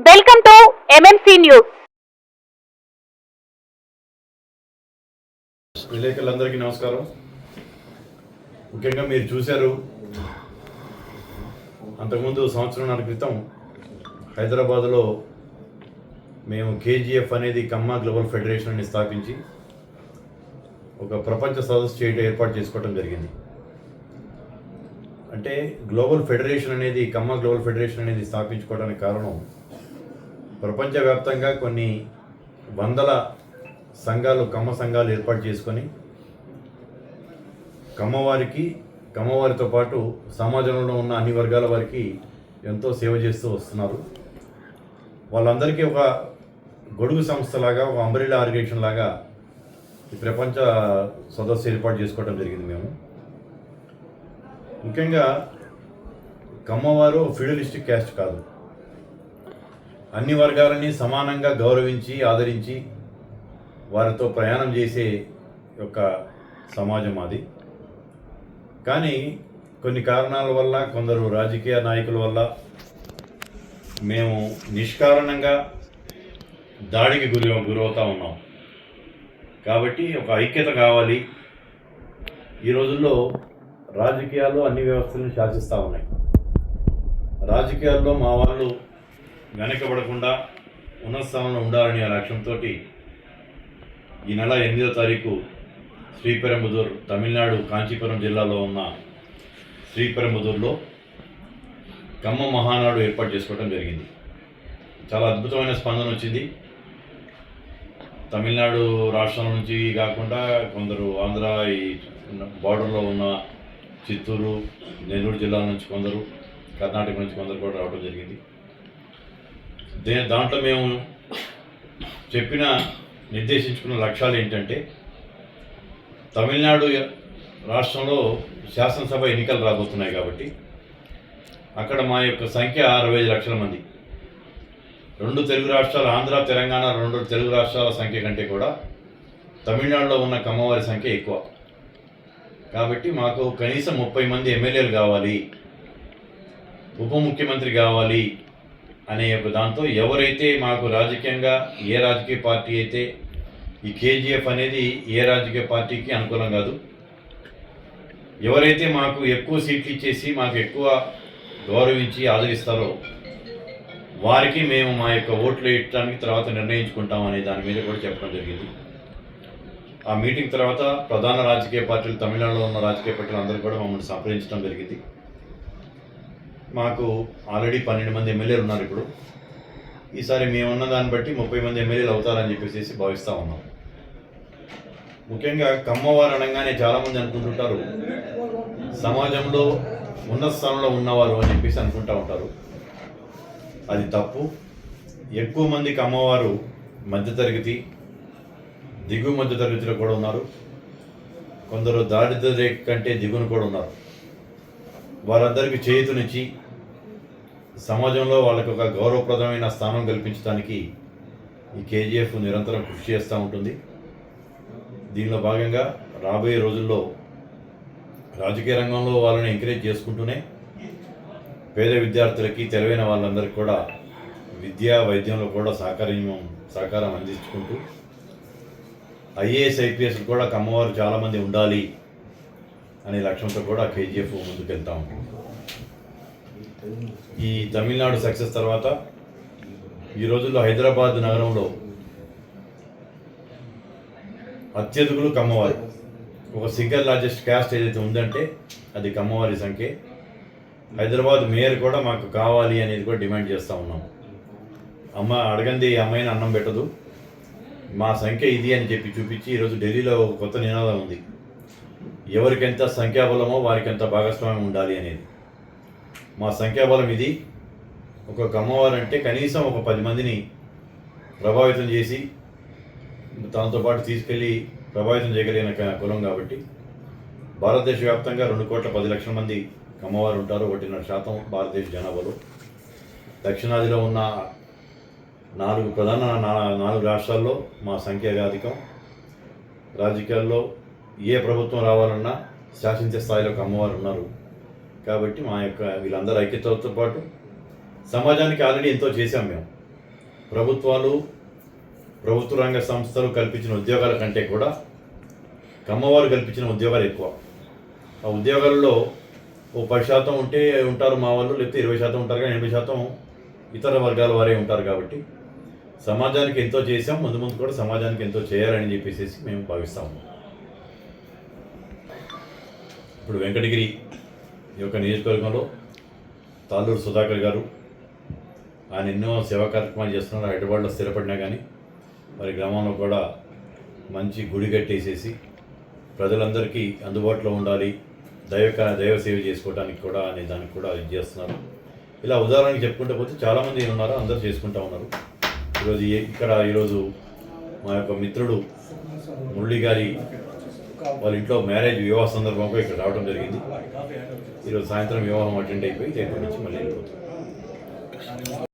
Welcome to MMC news. విలేకరులందరికీ నమస్కారం. ముఖ్యంగా మీరు చూశారు, అంతకుముందు సంవత్సరంన్నర క్రితం హైదరాబాదులో మేము కేజీఎఫ్ అనేది కమ్మా గ్లోబల్ ఫెడరేషన్ని స్థాపించి ఒక ప్రపంచ సదస్సు చేయడం ఏర్పాటు చేసుకోవడం జరిగింది. అంటే గ్లోబల్ ఫెడరేషన్ అనేది కమ్మా గ్లోబల్ ఫెడరేషన్ అనేది స్థాపించుకోవడానికి కారణం, ప్రపంచవ్యాప్తంగా కొన్ని వందల సంఘాలు, కమ్మ సంఘాలు ఏర్పాటు చేసుకొని కమ్మవారితో పాటు సమాజంలో ఉన్న అన్ని వర్గాల వారికి ఎంతో సేవ చేస్తూ వస్తున్నారు. వాళ్ళందరికీ ఒక గొడుగు సంస్థలాగా, ఒక అంబ్రెల్లా ఆర్గనైజేషన్ లాగా ఈ ప్రపంచ సదస్సు ఏర్పాటు చేసుకోవడం జరిగింది. మేము ముఖ్యంగా కమ్మవారు ఫ్యూడలిస్టిక్ క్యాస్ట్ కాదు, అన్ని వర్గాలని సమానంగా గౌరవించి ఆదరించి వారితో ప్రయాణం చేసే యొక్క సమాజం అది. కానీ కొన్ని కారణాల వల్ల, కొందరు రాజకీయ నాయకుల వల్ల మేము నిష్కారణంగా దాడికి గురవుతూ ఉన్నాం. కాబట్టి ఒక ఐక్యత కావాలి. ఈ రోజుల్లో రాజకీయాల్లో అన్ని వ్యవస్థలను శాసిస్తూ ఉన్నాయి. రాజకీయాల్లో మా వాళ్ళు వెనకబడకుండా ఉన్నత స్థానంలో ఉండాలని ఆ లక్ష్యంతో ఈ నెల 8వ తారీఖు శ్రీపెరంబుదూర్, తమిళనాడు కాంచీపురం జిల్లాలో ఉన్న శ్రీపెరంబుదూర్లో కమ్మ మహానాడు ఏర్పాటు చేసుకోవడం జరిగింది. చాలా అద్భుతమైన స్పందన వచ్చింది. తమిళనాడు రాష్ట్రం నుంచి కాకుండా కొందరు ఆంధ్ర, ఈ బార్డర్లో ఉన్న చిత్తూరు, నెల్లూరు జిల్లాల నుంచి కొందరు, కర్ణాటక నుంచి కొందరు కూడా రావడం జరిగింది. దాంట్లో మేము నిర్దేశించుకున్న లక్ష్యాలు ఏంటంటే, తమిళనాడు రాష్ట్రంలో శాసనసభ ఎన్నికలు రాబోతున్నాయి కాబట్టి అక్కడ మా యొక్క సంఖ్య 65 లక్షల మంది. 2 తెలుగు రాష్ట్రాలు, ఆంధ్ర, తెలంగాణ 2 తెలుగు రాష్ట్రాల సంఖ్య కంటే కూడా తమిళనాడులో ఉన్న కమ్మవారి సంఖ్య ఎక్కువ. కాబట్టి మాకు కనీసం 30 మంది ఎమ్మెల్యేలు కావాలి, ఉప ముఖ్యమంత్రి కావాలి అనే ఒక దాంతో, ఎవరైతే మాకు రాజకీయంగా ఏ రాజకీయ పార్టీ అయితే, ఈ కేజీఎఫ్ అనేది ఏ రాజకీయ పార్టీకి అనుకూలం కాదు, ఎవరైతే మాకు ఎక్కువ సీట్లు ఇచ్చేసి మాకు ఎక్కువ గౌరవించి ఆదరిస్తారో వారికి మేము మా యొక్క ఓట్లు ఇవ్వడానికి తర్వాత నిర్ణయించుకుంటాం అనే దాని మీద కూడా చెప్పడం జరిగింది. ఆ మీటింగ్ తర్వాత ప్రధాన రాజకీయ పార్టీలు, తమిళనాడులో ఉన్న రాజకీయ పార్టీలు అందరూ కూడా మమ్మల్ని సంప్రదించడం జరిగింది. మాకు ఆల్రెడీ 12 మంది ఎమ్మెల్యేలు ఉన్నారు. ఇప్పుడు ఈసారి మేమున్న దాన్ని బట్టి 30 మంది ఎమ్మెల్యేలు అవుతారని చెప్పేసి భావిస్తూ ఉన్నాం. ముఖ్యంగా కమ్మవారు అనగానే చాలామంది అనుకుంటుంటారు సమాజంలో ఉన్నత స్థానంలో ఉన్నవారు అని చెప్పేసి అనుకుంటూ ఉంటారు. అది తప్పు. ఎక్కువ మంది కమ్మవారు మధ్యతరగతి, దిగువ మధ్యతరగతిలో కూడా ఉన్నారు. కొందరు దారిద్ర్య రేఖ కంటే దిగువన కూడా ఉన్నారు. వారందరికీ చేయూతనిచ్చి సమాజంలో వాళ్ళకి ఒక గౌరవప్రదమైన స్థానం కల్పించడానికి ఈ కేజీఎఫ్ నిరంతరం కృషి చేస్తూ ఉంటుంది. దీనిలో భాగంగా రాబోయే రోజుల్లో రాజకీయ రంగంలో వాళ్ళని ఎంకరేజ్ చేసుకుంటూనే పేద విద్యార్థులకి, తెలివైన వాళ్ళందరికీ కూడా విద్యా వైద్యంలో కూడా సహకారం అందించుకుంటూ ఐఏఎస్, ఐపీఎస్ కూడా కమ్మవారు చాలామంది ఉండాలి అనే లక్ష్యంతో కూడా కేజీఎఫ్ ముందుకు వెళ్తూ ఉంటుంది. ఈ తమిళనాడు సక్సెస్ తర్వాత ఈ రోజుల్లో హైదరాబాద్ నగరంలో అత్యధికులు కమ్మవారు. ఒక సింగిల్ లార్జెస్ట్ క్యాస్ట్ ఏదైతే ఉందంటే అది కమ్మవారి సంఖ్య. హైదరాబాద్ మేయర్ కూడా మాకు కావాలి అనేది కూడా డిమాండ్ చేస్తూ ఉన్నాం. అడగంది అమ్మాయిని అన్నం పెట్టదు, మా సంఖ్య ఇది అని చెప్పి చూపించి ఈరోజు ఢిల్లీలో ఒక కొత్త నినాదం ఉంది, ఎవరికెంత సంఖ్యాబలమో వారికెంత భాగస్వామ్యం ఉండాలి అనేది. మా సంఖ్యాబలం ఇది. ఒక కమ్మవారు అంటే కనీసం ఒక 10 మందిని ప్రభావితం చేసి తనతో పాటు తీసుకెళ్ళి ప్రభావితం చేయగలిగిన కులం కాబట్టి భారతదేశ వ్యాప్తంగా 2,10,00,000 మంది కమ్మవారు ఉంటారు. 1.5% భారతదేశ జనాభాలో. దక్షిణాదిలో ఉన్న 4 రాష్ట్రాల్లో మా సంఖ్య అధికం. రాజకీయాల్లో ఏ ప్రభుత్వం రావాలన్నా శాసించే స్థాయిలో అమ్మవారు ఉన్నారు. కాబట్టి మా యొక్క వీళ్ళందరూ ఐక్యతతో పాటు సమాజానికి ఆల్రెడీ ఎంతో చేశాం మేము. ప్రభుత్వాలు ప్రభుత్వ రంగ సంస్థలు కల్పించిన ఉద్యోగాల కంటే కూడా కమ్మవారు కల్పించిన ఉద్యోగాలు ఎక్కువ. ఆ ఉద్యోగాల్లో ఓ 10% ఉంటే ఉంటారు మా వాళ్ళు, లేకపోతే 20% ఉంటారు, కానీ 80% ఇతర వర్గాల వారే ఉంటారు. కాబట్టి సమాజానికి ఎంతో చేసాం, ముందు ముందు కూడా సమాజానికి ఎంతో చేయాలని చెప్పేసి మేము భావిస్తాము. ఇప్పుడు వెంకటగిరి ఈ యొక్క నియోజకవర్గంలో తాళ్ళూరు సుధాకర్ గారు ఆయన ఎన్నో సేవా కార్యక్రమాలు చేస్తున్నారు. హైదరాబాద్లో స్థిరపడినా కానీ వారి గ్రామంలో కూడా మంచి గుడి కట్టేసేసి ప్రజలందరికీ అందుబాటులో ఉండాలి, దైవ సేవ చేసుకోవడానికి కూడా అనే దానికి కూడా ఇది చేస్తున్నారు. ఇలా ఉదాహరణకి చెప్పుకుంటూ పోతే చాలామంది ఉన్నారు, అందరూ చేసుకుంటూ ఉన్నారు. ఈరోజు మా యొక్క మిత్రుడు మురళి గారి వాళ్ళ ఇంట్లో వివాహ సందర్భంగా ఇక్కడ రావడం జరిగింది. ఈరోజు సాయంత్రం వివాహం అటెండ్ అయిపోయి రేపటి నుంచి మళ్ళీ వెళ్ళిపోతాం.